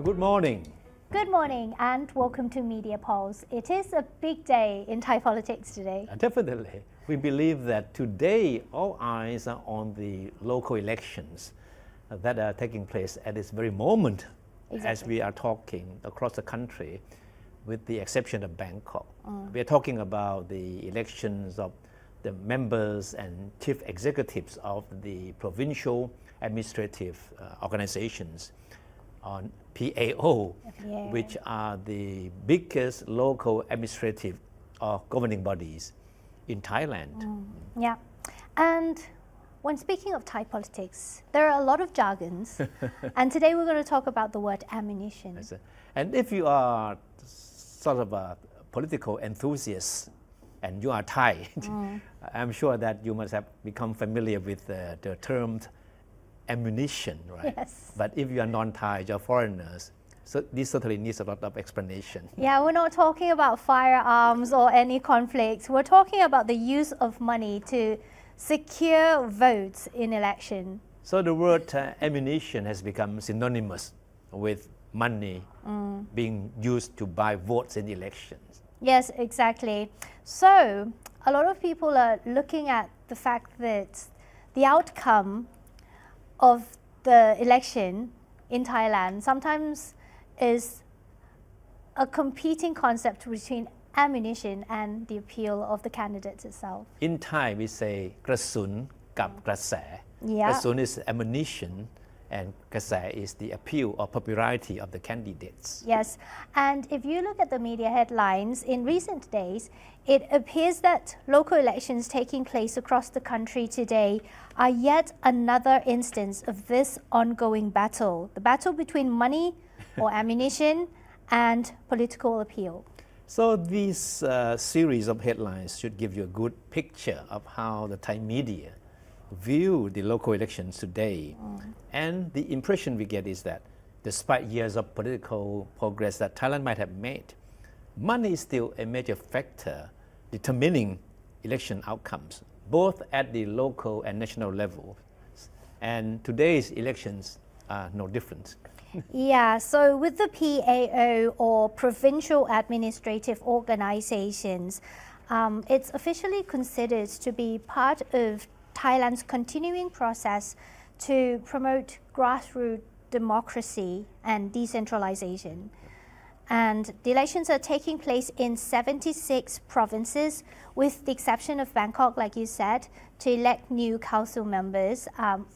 Good morning. Good morning and welcome to Media Pulse. It is a big day in Thai politics today. Definitely. We believe that today all eyes are on the local elections that are taking place at this very moment as we are talking across the country, with the exception of Bangkok. We are talking about the elections of the members and chief executives of the provincial administrative organizations on PAO, which are the biggest local administrative or governing bodies in Thailand. Yeah, and when speaking of Thai politics, there are a lot of jargons, and today we're going to talk about the word ammunition. And if you are sort of a political enthusiast and you are Thai, I'm sure that you must have become familiar with the term ammunition, right? Yes. But if you are non-Thai, you're foreigners, so this certainly needs a lot of explanation. Yeah, we're not talking about firearms or any conflicts. We're talking about the use of money to secure votes in election. So the word ammunition has become synonymous with money being used to buy votes in elections. Yes, exactly. So a lot of people are looking at the fact that the outcome of the election in Thailand sometimes is a competing concept between ammunition and the appeal of the candidates itself. In Thai we say กระสุนกับกระแส กระสุน is ammunition and กระแส is the appeal or popularity of the candidates. Yes, and if you look at the media headlines in recent days, it appears that local elections taking place across the country today are yet another instance of this ongoing battle, the battle between money or ammunition and political appeal. So this series of headlines should give you a good picture of how the Thai media view the local elections today. And the impression we get is that despite years of political progress that Thailand might have made, money is still a major factor determining election outcomes, both at the local and national level. And today's elections are no different. Yeah, so with the PAO or Provincial Administrative Organizations, it's officially considered to be part of Thailand's continuing process to promote grassroots democracy and decentralization. And the elections are taking place in 76 provinces, with the exception of Bangkok, like you said, to elect new council members.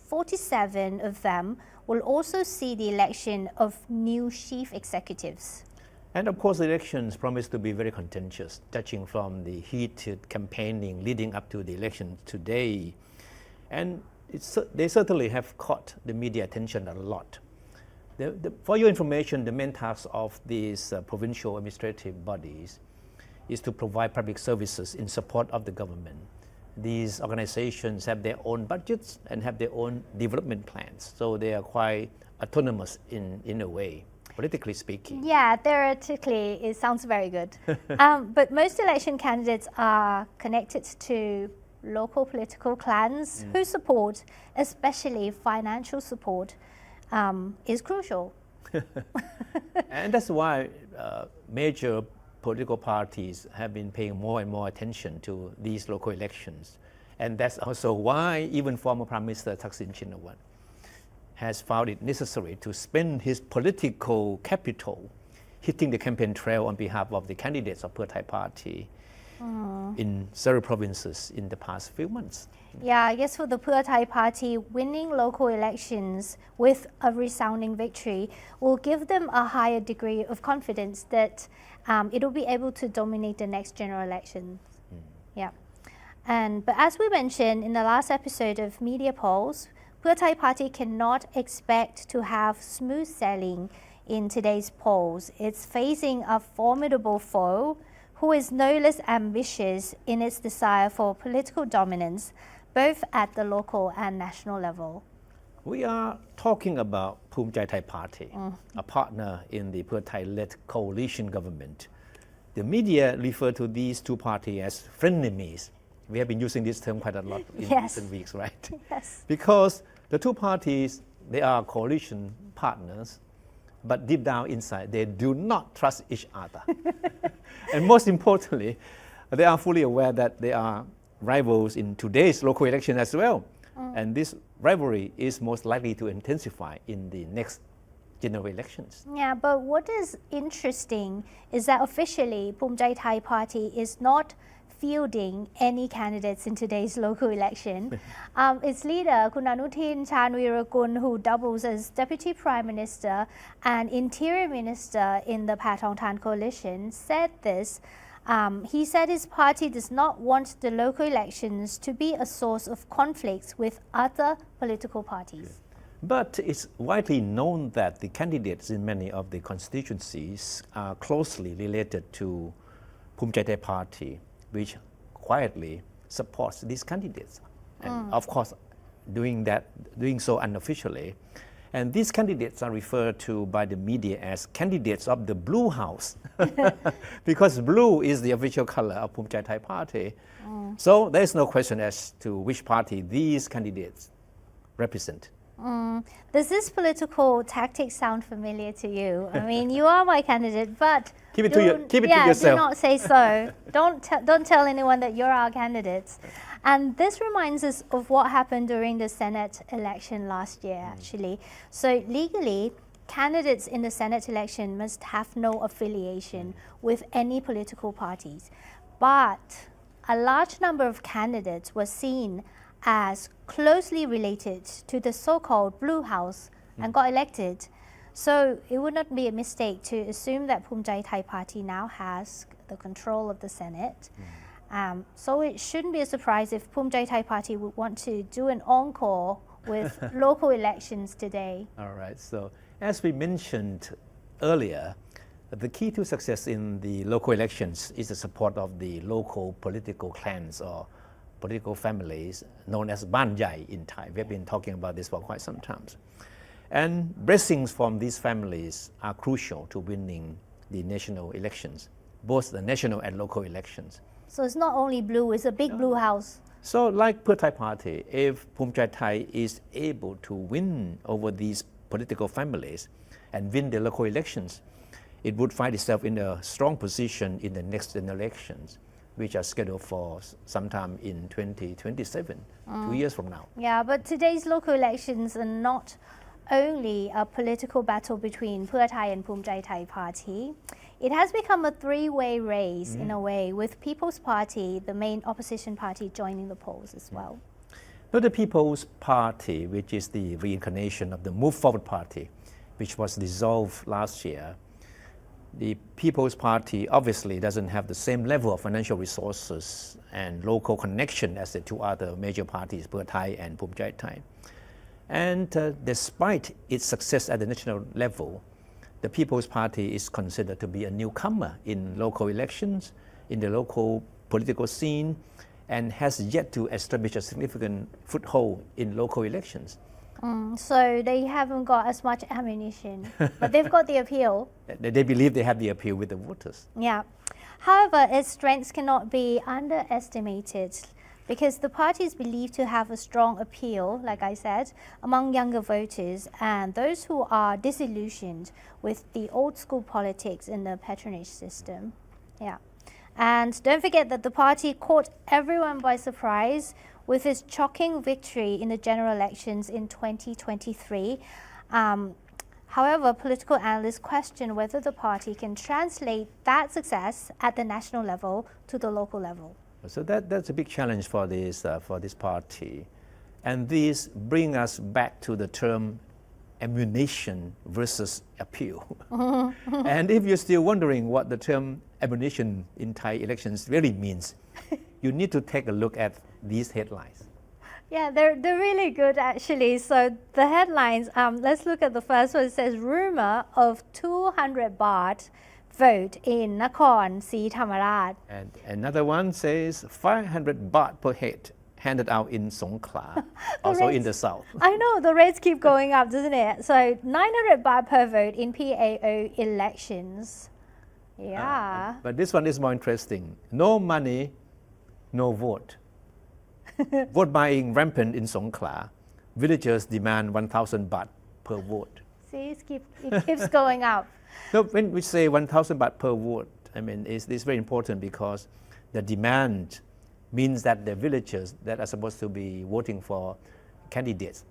47 of them will also see the election of new chief executives. And of course, the elections promise to be very contentious, judging from the heated campaigning leading up to the election today. And they certainly have caught the media attention a lot. For your information, the main task of these provincial administrative bodies is to provide public services in support of the government. These organizations have their own budgets and have their own development plans, so they are quite autonomous in a way, politically speaking. Yeah, theoretically, it sounds very good. But most election candidates are connected to local political clans whose support, especially financial support, is crucial. And that's why major political parties have been paying more and more attention to these local elections. And that's also why even former Prime Minister Thaksin Shinawatra has found it necessary to spend his political capital hitting the campaign trail on behalf of the candidates of Thai Party in several provinces in the past few months. Yeah, I guess for the Thai Party, winning local elections with a resounding victory will give them a higher degree of confidence that it will be able to dominate the next general elections. Yeah. But as we mentioned in the last episode of Media Polls, Thai Party cannot expect to have smooth sailing in today's polls. It's facing a formidable foe who is no less ambitious in its desire for political dominance, both at the local and national level. We are talking about Thepchai Thai Party, a partner in the Thai-led coalition government. The media refer to these two parties as frenemies. We have been using this term quite a lot in recent weeks, right? Yes. Because the two parties, they are coalition partners, but deep down inside, they do not trust each other. And most importantly, they are fully aware that they are rivals in today's local election as well. And this rivalry is most likely to intensify in the next general elections. Yeah, but what is interesting is that officiallyภูมิใจไทย Party is not fielding any candidates in today's local election. Its leader, Kun Anutin Chanvirakul, who doubles as Deputy Prime Minister and Interior Minister in the Patchimanon coalition, said this. He said his party does not want the local elections to be a source of conflicts with other political parties. But it's widely known that the candidates in many of the constituencies are closely related toภูมิใจไทย Party, which quietly supports these candidates. And of course, doing so unofficially. And these candidates are referred to by the media as candidates of the blue house, because blue is the official color ofภูมิใจไทย Party. So there is no question as to which party these candidates represent. Does this political tactic sound familiar to you? I mean, you are my candidate, but keep it to yourself. Do not say so. Don't tell anyone that you're our candidates. And this reminds us of what happened during the Senate election last year, actually. So legally, candidates in the Senate election must have no affiliation with any political parties. But a large number of candidates were seen as closely related to the so-called Blue House and got elected. So it would not be a mistake to assume thatภูมิใจไทย Party now has the control of the Senate. So it shouldn't be a surprise ifภูมิใจไทย Party would want to do an encore with local elections today. All right, so as we mentioned earlier, the key to success in the local elections is the support of the local political clans or political families known as Ban Jai in Thai. We have been talking about this for quite some time. And blessings from these families are crucial to winning the national elections, both the national and local elections. So it's not only blue, it's a big blue house. So like Thai Party, ifภูมิใจไทย is able to win over these political families and win the local elections, it would find itself in a strong position in the next general elections, which are scheduled for sometime in 2027, 2 years from now. Yeah, but today's local elections are not only a political battle between Thepchai and ภูมิใจไทย Party. It has become a three-way race in a way, with People's Party, the main opposition party, joining the polls as well. Now the People's Party, which is the reincarnation of the Move Forward Party, which was dissolved last year, the People's Party obviously doesn't have the same level of financial resources and local connection as the two other major parties, Thepchai and ภูมิใจไทย. And despite its success at the national level, the People's Party is considered to be a newcomer in local elections, in the local political scene, and has yet to establish a significant foothold in local elections. So they haven't got as much ammunition, but they've got the appeal. They believe they have the appeal with the voters. Yeah. However, its strengths cannot be underestimated because the party is believed to have a strong appeal, like I said, among younger voters and those who are disillusioned with the old school politics in the patronage system. Yeah. And don't forget that the party caught everyone by surprise with its shocking victory in the general elections in 2023. However, political analysts question whether the party can translate that success at the national level to the local level. So that's a big challenge for this party. And this brings us back to the term ammunition versus appeal. And if you're still wondering what the term ammunition in Thai elections really means, you need to take a look at these headlines. Yeah, they're really good actually. So the headlines, let's look at the first one. It says rumor of 200 baht vote in Nakhon Si Thammarat. And another one says 500 baht per head handed out in Songkhla, also in the south. I know, the rates keep going up, doesn't it? So 900 baht per vote in PAO elections. Yeah. But this one is more interesting. No money, no vote. Vote buying rampant in Songkhla. Villagers demand 1,000 baht per vote. See, it keeps going up. So when we say 1,000 baht per vote, I mean, it's very important because the demand means that the villagers that are supposed to be voting for candidates,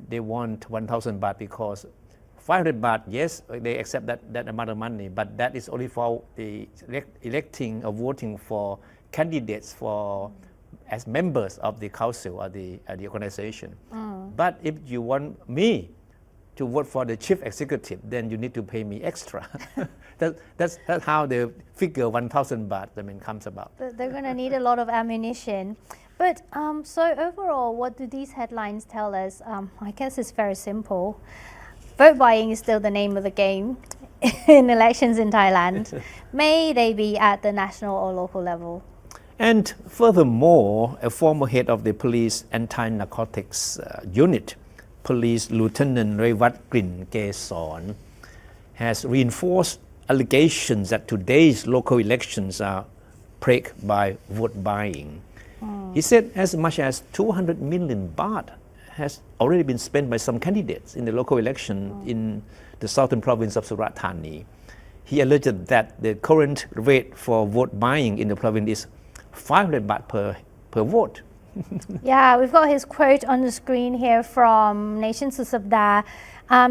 they want 1,000 baht because 500 baht, yes, they accept that amount of money, but that is only for the electing or voting for candidates as members of the council or the organization. But if you want me to vote for the chief executive, then you need to pay me extra. That's how the figure 1,000 baht comes about. They're going to need a lot of ammunition. But so overall, what do these headlines tell us? I guess it's very simple. Vote buying is still the name of the game in elections in Thailand. May they be at the national or local level. And furthermore, a former head of the police anti-narcotics unit, Police Lieutenant Revat Grin Kesorn, has reinforced allegations that today's local elections are plagued by vote buying. He said as much as 200 million baht has already been spent by some candidates in the local election in the southern province of Surat Thani. He alleged that the current rate for vote buying in the province is 500 baht per vote. Yeah, we've got his quote on the screen here from Nation Susabda.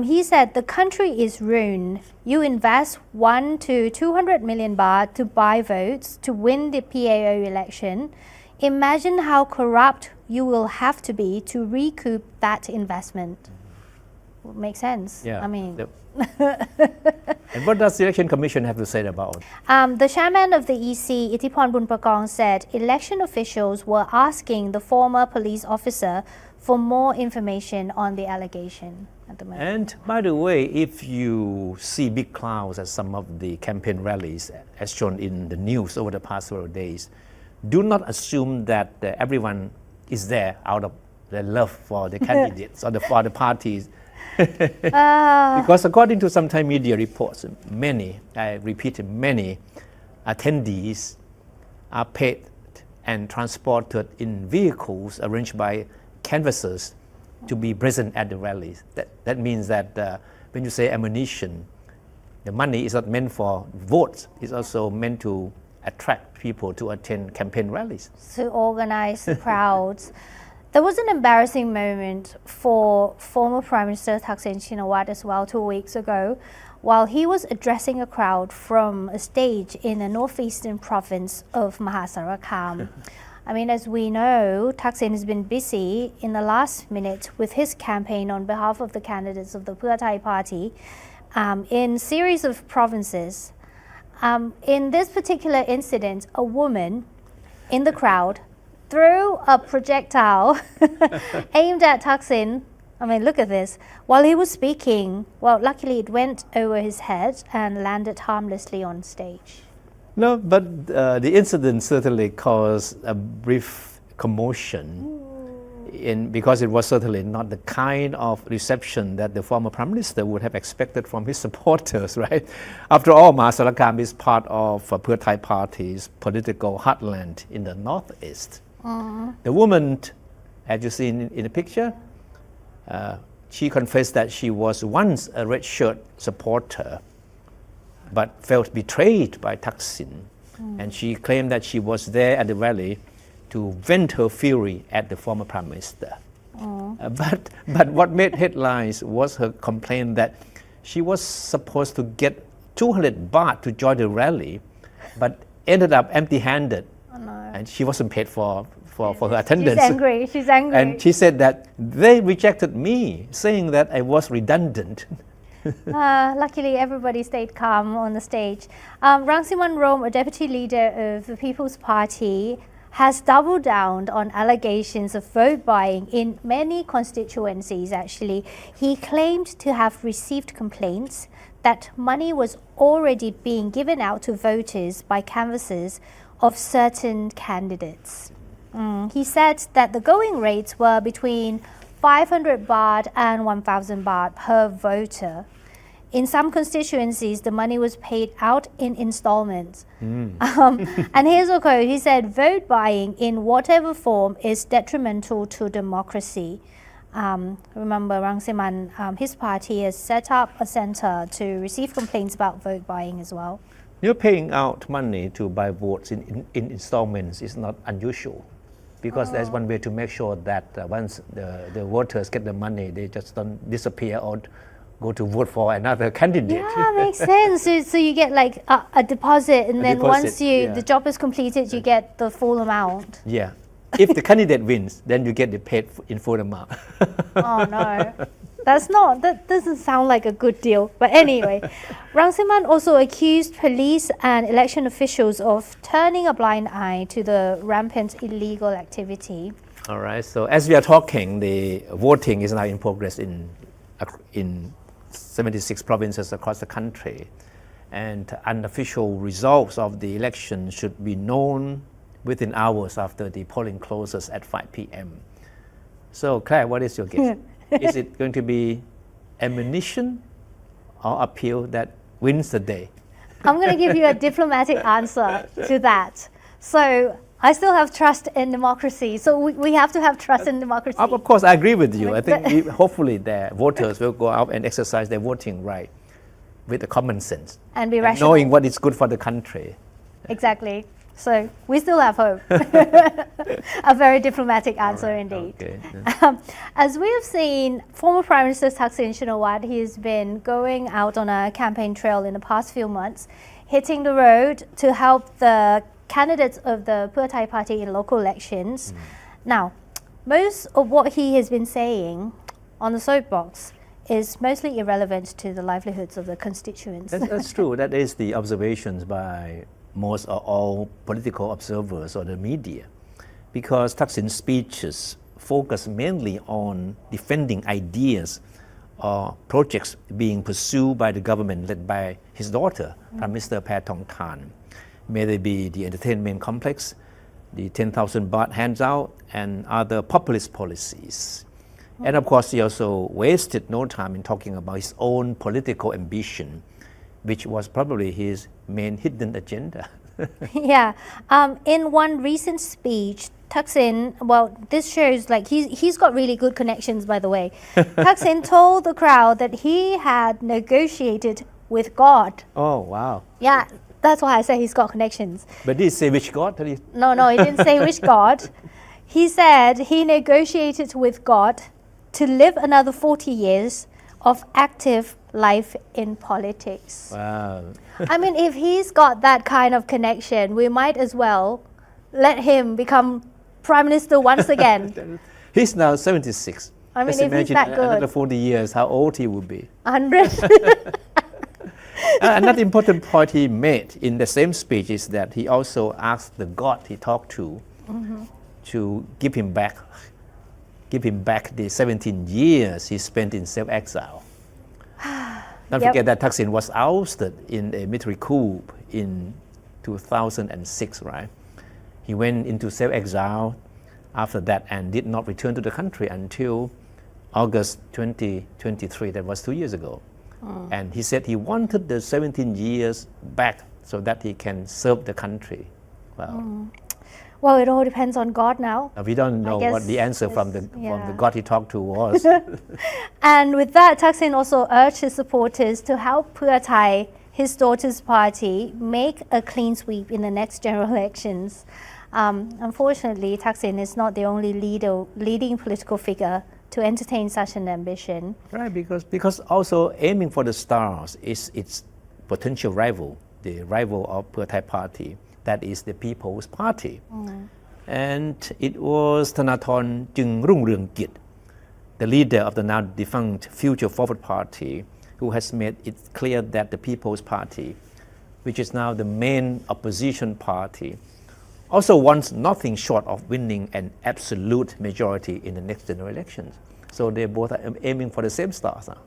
He said, the country is ruined. You invest 1 to 200 million baht to buy votes to win the PAO election. Imagine how corrupt you will have to be to recoup that investment. Makes sense. Yeah. I mean. And what does the Election Commission have to say about it? The chairman of the EC, Ithipon Bunpakong, said election officials were asking the former police officer for more information on the allegation at the moment. And by the way, if you see big crowds at some of the campaign rallies, as shown in the news over the past several days, do not assume that everyone is there out of their love for the candidates or for the parties. Because according to some Thai media reports, many attendees are paid and transported in vehicles arranged by canvassers to be present at the rallies. That means that when you say ammunition, the money is not meant for votes, it's also meant to attract people to attend campaign rallies. To organize crowds. There was an embarrassing moment for former Prime Minister Thaksin Shinawatra as well 2 weeks ago, while he was addressing a crowd from a stage in the northeastern province of Mahasarakam. I mean, as we know, Thaksin has been busy in the last minute with his campaign on behalf of the candidates of the Thepchai party in series of provinces. In this particular incident, a woman in the crowd threw a projectile aimed at Thaksin. I mean, look at this. While he was speaking, well, luckily it went over his head and landed harmlessly on stage. No, but the incident certainly caused a brief commotion because it was certainly not the kind of reception that the former Prime Minister would have expected from his supporters, right? After all, Mahasarakam is part of Thepchai party's political heartland in the northeast. The woman, as you see in the picture, she confessed that she was once a red shirt supporter, but felt betrayed by Thaksin. And she claimed that she was there at the rally to vent her fury at the former Prime Minister. But what made headlines was her complaint that she was supposed to get 200 baht to join the rally, but ended up empty-handed. And she wasn't paid for her attendance. She's angry. And she said that they rejected me, saying that I was redundant. Luckily, everybody stayed calm on the stage. Rangsiman Rome, a deputy leader of the People's Party, has doubled down on allegations of vote buying in many constituencies, actually. He claimed to have received complaints that money was already being given out to voters by canvassers of certain candidates. He said that the going rates were between 500 baht and 1,000 baht per voter. In some constituencies, the money was paid out in installments. And here's a quote. He said, vote buying in whatever form is detrimental to democracy. Remember, Rangsiman, his party has set up a center to receive complaints about vote buying as well. Paying out money to buy votes in installments is not unusual, because there's one way to make sure that once the voters get the money, they just don't disappear or go to vote for another candidate. Yeah, makes sense. So you get like a deposit, and then once the job is completed, you get the full amount. Yeah. If the candidate wins, then you get the paid in full amount. Oh no. That doesn't sound like a good deal. But anyway, Rangsiman also accused police and election officials of turning a blind eye to the rampant illegal activity. All right, so as we are talking, the voting is now in progress in 76 provinces across the country. And unofficial results of the election should be known within hours after the polling closes at 5 p.m. So, Clare, what is your guess? Is it going to be ammunition or appeal that wins the day? I'm going to give you a diplomatic answer to that. So I still have trust in democracy. So we have to have trust in democracy. Of course, I agree with you. I think hopefully the voters will go out and exercise their voting right with the common sense. And be rational. Knowing what is good for the country. Exactly. So we still have hope. A very diplomatic answer indeed. Okay. As we have seen, former Prime Minister Thaksin Shinawatra, he's been going out on a campaign trail in the past few months, hitting the road to help the candidates of the Pheu Thai party in local elections. Now, most of what he has been saying on the soapbox is mostly irrelevant to the livelihoods of the constituents. That's true. That is the observations by most or all political observers or the media, because Thaksin's speeches focus mainly on defending ideas or projects being pursued by the government led by his daughter, Prime Minister Paetongtarn. May they be the entertainment complex, the 10,000 baht handout, and other populist policies. And of course, he also wasted no time in talking about his own political ambition, which was probably his main hidden agenda. Yeah. In one recent speech, Thaksin, well, this shows like he's got really good connections, by the way. Thaksin told the crowd that he had negotiated with God. Oh, wow. Yeah, that's why I say he's got connections. But did he say which God? No, he didn't say which God. He said he negotiated with God to live another 40 years of active life in politics. Wow. I mean, if he's got that kind of connection, we might as well let him become Prime Minister once again. He's now 76. I mean, Just if imagine he's that good. another 40 years, how old he would be. 100. Another important point he made in the same speech is that he also asked the God he talked to to give him back the 17 years he spent in self-exile. Don't forget that Thaksin was ousted in a military coup in 2006, right? He went into self-exile after that and did not return to the country until August 2023, that was 2 years ago. And he said he wanted the 17 years back so that he can serve the country. Wow. Well, it all depends on God now. We don't know what the answer from the God he talked to was. And with that, Thaksin also urged his supporters to help Pheu Thai, his daughter's party, make a clean sweep in the next general elections. Unfortunately, Thaksin is not the only leading political figure to entertain such an ambition. Right, because also aiming for the stars is its potential rival, the rival of Pheu Thai party. That is the People's Party. And it was Thanathornจึงรุ่งเรืองกิจ, the leader of the now defunct Future Forward Party, who has made it clear that the People's Party, which is now the main opposition party, also wants nothing short of winning an absolute majority in the next general elections. So they both are aiming for the same stars now.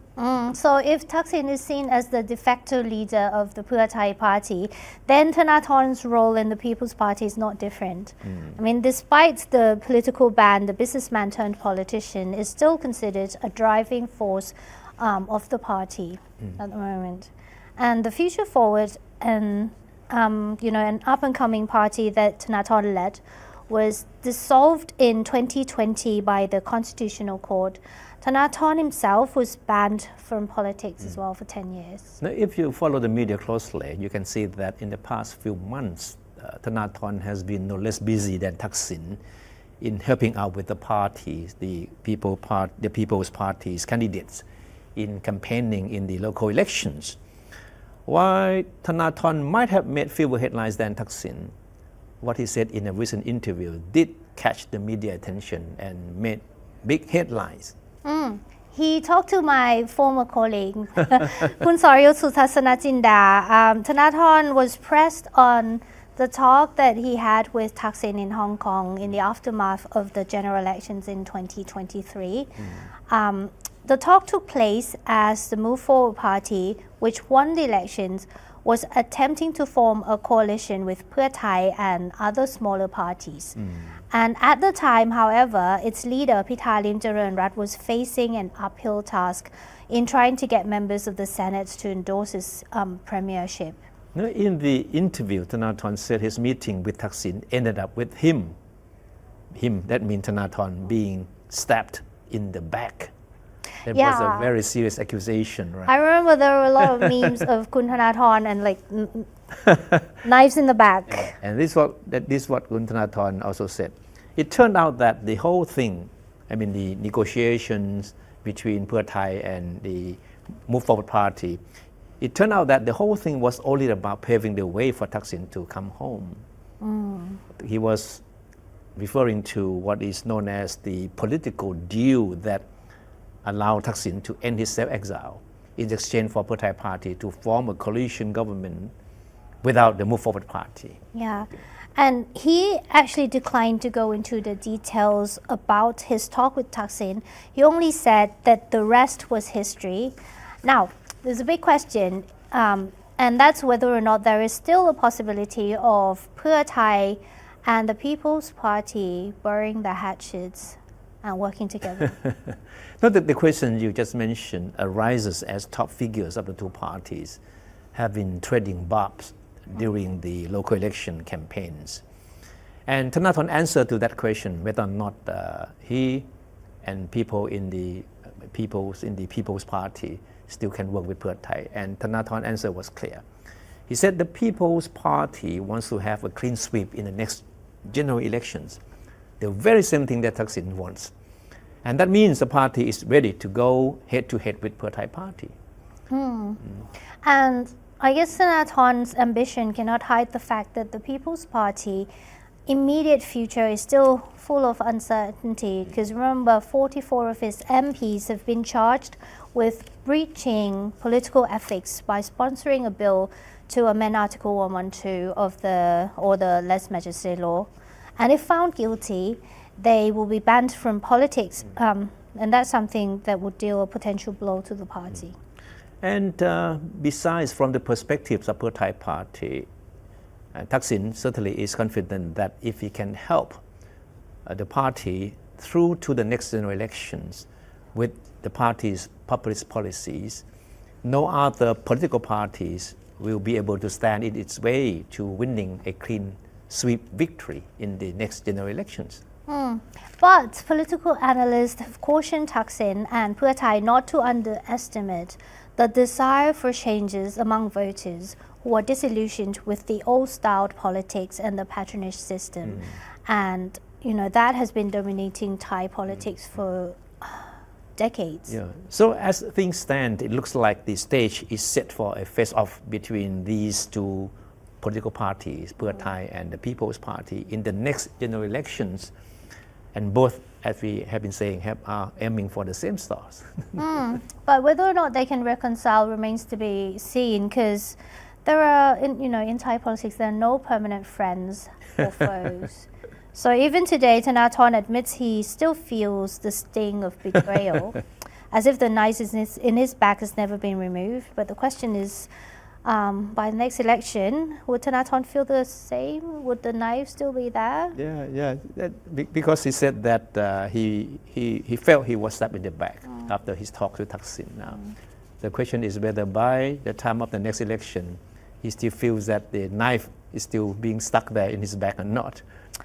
So if Thaksin is seen as the de facto leader of the Pheu Thai party, then Thanathorn's role in the People's Party is not different. I mean, despite the political ban, the businessman turned politician is still considered a driving force of the party at the moment. And the Future Forward, an up-and-coming party that Thanathorn led, was dissolved in 2020 by the Constitutional Court. Thanathorn himself was banned from politics as well for 10 years. Now, if you follow the media closely, you can see that in the past few months, Thanathorn has been no less busy than Thaksin in helping out with the parties, the People's Party's candidates in campaigning in the local elections. While Thanathorn might have made fewer headlines than Thaksin, what he said in a recent interview did catch the media attention and made big headlines. He talked to my former colleague, Kun Soryut Suthassanajinda. Thanathorn was pressed on the talk that he had with Thaksin in Hong Kong in the aftermath of the general elections in 2023. The talk took place as the Move Forward Party, which won the elections, was attempting to form a coalition with Thepchai and other smaller parties. And at the time, however, its leader, Pitha Limjaroenrat, was facing an uphill task in trying to get members of the Senate to endorse his premiership. Now, in the interview, Thanathorn said his meeting with Thaksin ended up with him, that means Thanathorn, being stabbed in the back. That was a very serious accusation, right? I remember there were a lot of memes of Kun Thanathorn and like knives in the back. Yeah. And this is what Kun Thanathorn also said. It turned out that the whole thing, I mean the negotiations between Thai and the Move Forward Party, it turned out that the whole thing was only about paving the way for Thaksin to come home. He was referring to what is known as the political deal that allowed Thaksin to end his self-exile in exchange for Thai Party to form a coalition government without the Move Forward Party. Yeah, and he actually declined to go into the details about his talk with Thaksin. He only said that the rest was history. Now, there's a big question, and that's whether or not there is still a possibility of Thai and the People's Party burying the hatchets and working together. Now, the question you just mentioned arises as top figures of the two parties have been trading barbs during the local election campaigns. And Thanathorn answered to that question whether or not he and people in the People's Party still can work with Thai. And Thanathorn's answer was clear. He said the People's Party wants to have a clean sweep in the next general elections. The very same thing that Thaksin wants. And that means the party is ready to go head-to-head with Thai Party. And I guess Thanathorn's ambition cannot hide the fact that the People's Party immediate future is still full of uncertainty, because remember 44 of his MPs have been charged with breaching political ethics by sponsoring a bill to amend Article 112 of the Lèse Majesté law. And if found guilty, they will be banned from politics, and that's something that would deal a potential blow to the party. And besides, from the perspectives of Thai Party, Thaksin certainly is confident that if he can help the party through to the next general elections with the party's populist policies, no other political parties will be able to stand in its way to winning a clean sweep victory in the next general elections. But political analysts have cautioned Thaksin and Thai not to underestimate the desire for changes among voters who are disillusioned with the old-styled politics and the patronage system. And, that has been dominating Thai politics for decades. Yeah. So as things stand, it looks like the stage is set for a face-off between these two political parties, Thai and the People's Party, in the next general elections. And both, as we have been saying, are aiming for the same stars. But whether or not they can reconcile remains to be seen, because there are, in Thai politics, there are no permanent friends or foes. So even today, Thanathorn admits he still feels the sting of betrayal, as if the knife in his back has never been removed. But the question is, by the next election, would Thanathorn feel the same? Would the knife still be there? Yeah. Because he said that he felt he was stabbed in the back after his talk to Thaksin. Now, the question is whether by the time of the next election, he still feels that the knife is still being stuck there in his back or not.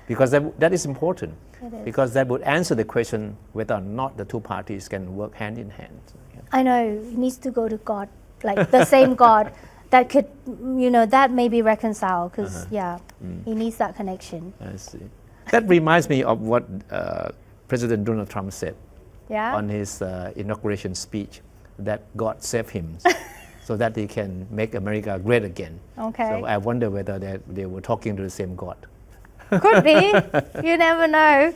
Because that is important. It is. Because that would answer the question whether or not the two parties can work hand in hand. Yeah. I know, he needs to go to God, like the same God that could, that may be reconciled, because, he needs that connection. I see. That reminds me of what President Donald Trump said on his inauguration speech, that God save him so that he can make America great again. Okay. So I wonder whether they were talking to the same God. Could be. You never know.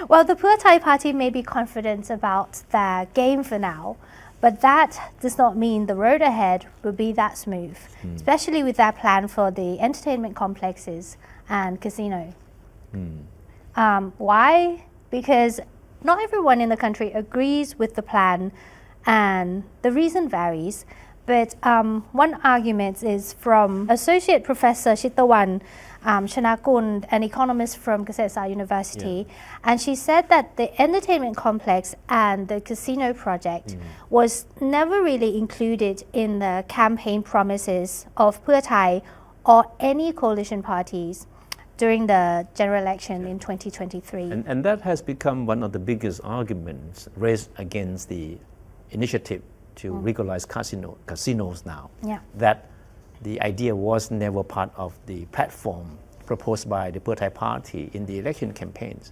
Well, the Pheu Thai party may be confident about their game for now, but that does not mean the road ahead will be that smooth, especially with their plan for the entertainment complexes and casino. Why? Because not everyone in the country agrees with the plan, and the reason varies. But one argument is from Associate Professor Chitawan Chanakul, an economist from Kasetsart University, and she said that the entertainment complex and the casino project was never really included in the campaign promises of Pheu Thai or any coalition parties during the general election in 2023. And that has become one of the biggest arguments raised against the initiative to legalize casinos now. That the idea was never part of the platform proposed by the Pheu Thai party in the election campaigns.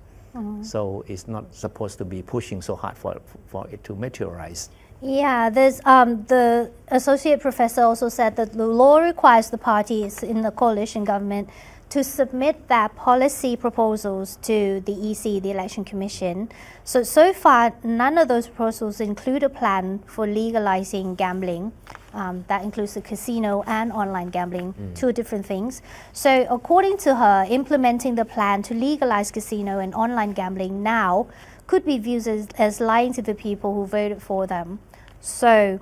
So it's not supposed to be pushing so hard for it to materialize. Yeah, there's the associate professor also said that the law requires the parties in the coalition government to submit their policy proposals to the EC, the Election Commission. So far, none of those proposals include a plan for legalizing gambling. That includes the casino and online gambling, two different things. So according to her, implementing the plan to legalize casino and online gambling now could be viewed as lying to the people who voted for them. So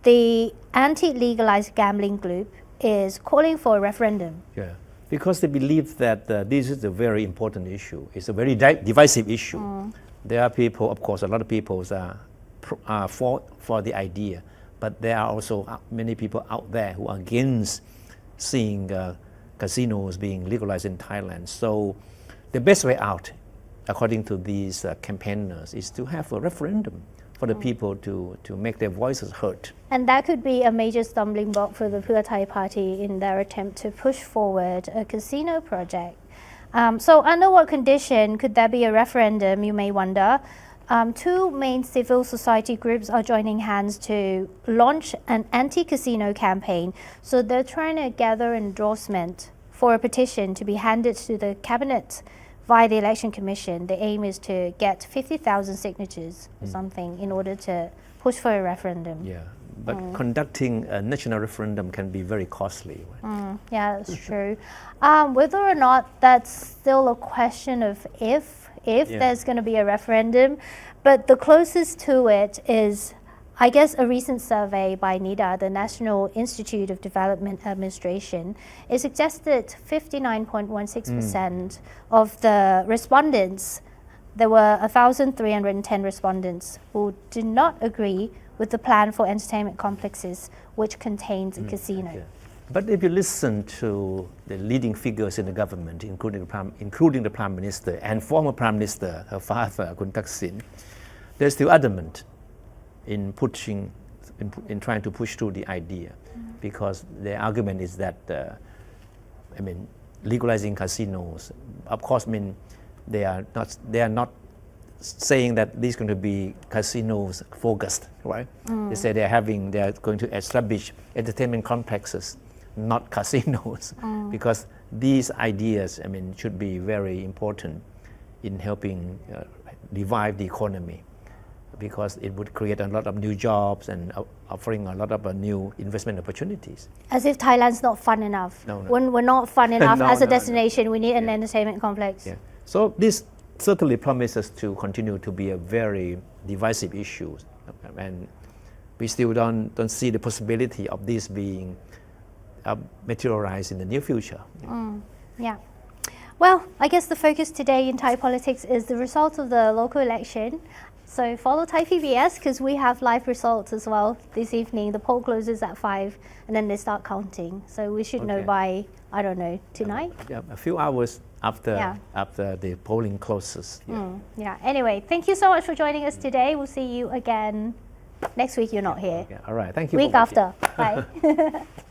the anti-legalized gambling group is calling for a referendum. Yeah. Because they believe that this is a very important issue. It's a very divisive issue. There are people, of course, a lot of people are for the idea, but there are also many people out there who are against seeing casinos being legalized in Thailand. So the best way out, according to these campaigners, is to have a referendum for the people to make their voices heard. And that could be a major stumbling block for the Pheu Thai party in their attempt to push forward a casino project. So under what condition could there be a referendum, you may wonder? Two main civil society groups are joining hands to launch an anti-casino campaign. So they're trying to gather endorsement for a petition to be handed to the cabinet via the Election Commission. The aim is to get 50,000 signatures or something in order to push for a referendum. Yeah, but conducting a national referendum can be very costly. Yeah, that's true. Whether or not that's still a question of if there's going to be a referendum, but the closest to it is, I guess, a recent survey by NIDA, the National Institute of Development Administration. It suggested 59.16% of the respondents, there were 1,310 respondents who did not agree with the plan for entertainment complexes, which contains a casino. Yeah. But if you listen to the leading figures in the government, including the Prime Minister and former Prime Minister, her father, Kun Thaksin, they're still adamant in trying to push through the idea, because the argument is that, legalizing casinos, of course, they are not saying that these are going to be casinos focused, right? They say they are going to establish entertainment complexes, not casinos, because these ideas, should be very important in helping revive the economy, because it would create a lot of new jobs and offering a lot of new investment opportunities. As if Thailand's not fun enough. No. When we're not fun enough as a destination, we need an entertainment complex. Yeah. So this certainly promises to continue to be a very divisive issue, and we still don't see the possibility of this being materialized in the near future. Yeah. Well, I guess the focus today in Thai politics is the result of the local election. So follow Thai PBS because we have live results as well this evening. The poll closes at 5 and then they start counting. So we should know Okay. by, I don't know, tonight? Yeah, a few hours after Yeah. after the polling closes. Yeah. Yeah. Anyway, thank you so much for joining us today. We'll see you again next week. You're not here. Okay, all right. Thank you. Week for watching. after. Bye.